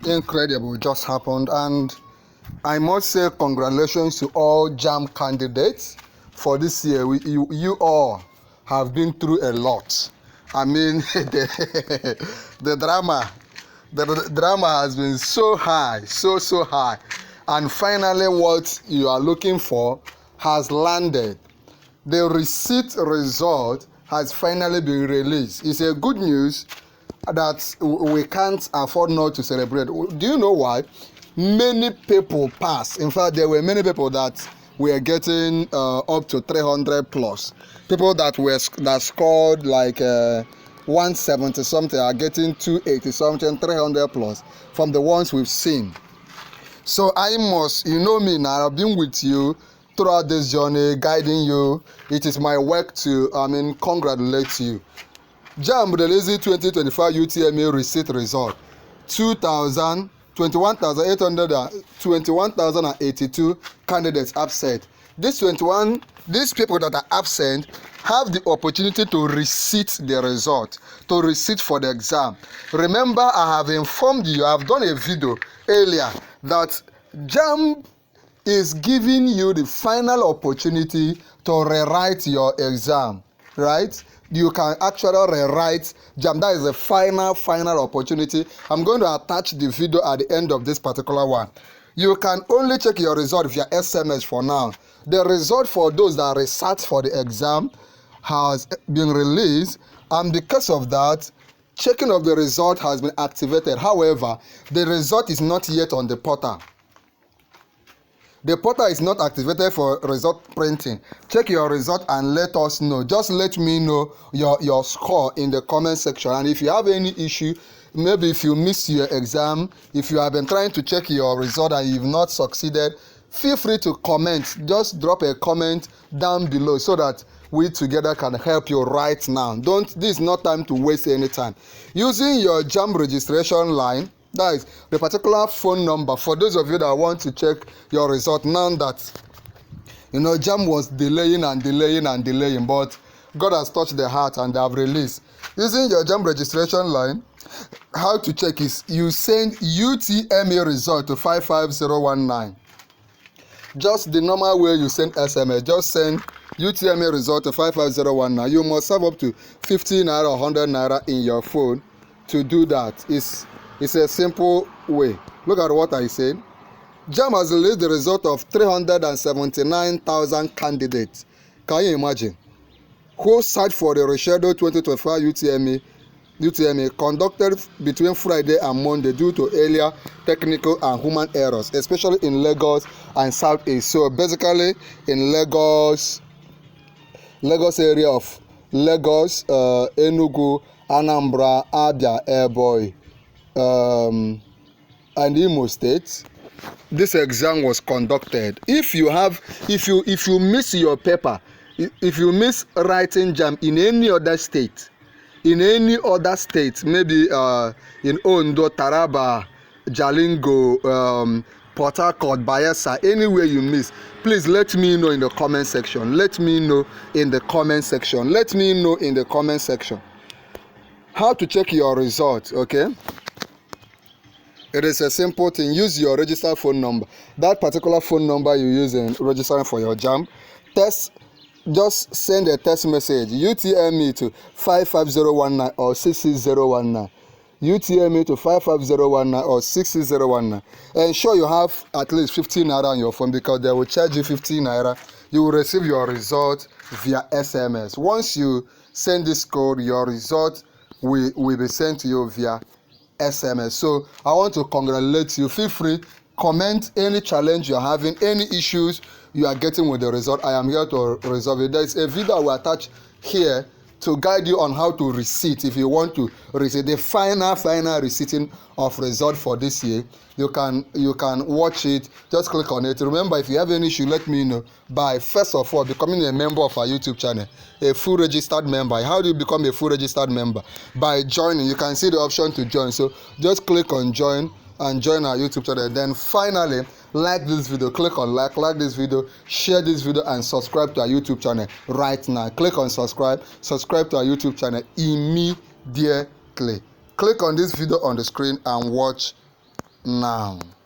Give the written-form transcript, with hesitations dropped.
incredible just happened, and I must say congratulations to all JAMB candidates for this year. You all have been through a lot. I mean, the drama has been so high, so high, and finally what you are looking for has landed. The receipt result has finally been released. It's a good news that we can't afford not to celebrate. Do you know why? Many people passed. In fact, there were many people that were getting up to 300 plus. People that scored like 170 something are getting 280 something, 300 plus from the ones we've seen. So I must, you know me now, I've been with you throughout this journey, guiding you. It is my work to, congratulate you. JAMB released 2025 UTME receipt result. 21,082 candidates absent. These people that are absent have the opportunity to receipt the result, to receipt for the exam. Remember, I have informed you, I've done a video earlier that JAMB is giving you the final opportunity to rewrite your exam, right? You can actually rewrite JAMB. That is the final opportunity. I'm going to attach the video at the end of this particular one. You can only check your result via SMS for now. The result for those that research for the exam has been released, and because of that, checking of the result has been activated. However, the result is not yet on the portal. The portal is not activated for result printing. Check your result and let us know. Just let me know your score in the comment section. And if you have any issue, maybe if you missed your exam, if you have been trying to check your result and you've not succeeded, feel free to comment. Just drop a comment down below so that we together can help you right now. This is not time to waste any time. Using your JAMB registration line, that is the particular phone number for those of you that want to check your result. Now that JAMB was delaying, but God has touched their heart and they have released. Using your JAMB registration line, how to check is you send UTME result to 55019. Just the normal way you send SMS. Just send UTME result to 55019. You must have up to 50 naira or 100 naira in your phone to do that. It's a simple way. Look at what I said. JAMB has released the result of 379,000 candidates. Can you imagine? Who searched for the rescheduled 2025 UTME conducted between Friday and Monday due to earlier technical and human errors, especially in Lagos and Southeast. So basically in Lagos area of Lagos, Enugu, Anambra, Abia, Ebonyi, and Imo State, this exam was conducted. If you miss your paper, if you miss writing JAMB in any other state, maybe in Ondo, Taraba, Jalingo, Port Harcourt, Bayelsa, anywhere you miss, please let me know in the comment section. Let me know in the comment section. How to check your results, okay? It is a simple thing. Use your registered phone number. That particular phone number you use in registering for your JAMB. Just send a text message, UTME to 55019 or 66019. UTME to 55019 or 66019. Ensure you have at least 15 naira on your phone because they will charge you 15 naira. You will receive your result via SMS. Once you send this code, your result will be sent to you via SMS. So I want to congratulate you. Feel free, comment any challenge you're having, any issues you are getting with the result. I am here to resolve it. There is a video I will attach here to guide you on how to receipt. If you want to receipt the final receipting of result for this year, you can watch it. Just click on it. Remember, if you have any issue, let me know by first of all becoming a member of our YouTube channel, a full registered member. How do you become a full registered member? By joining. You can see the option to join. So just click on join and join our YouTube channel. Then finally, like this video, click on like this video, share this video, and subscribe to our YouTube channel right now. Click on subscribe to our YouTube channel immediately. Click on this video on the screen and watch now.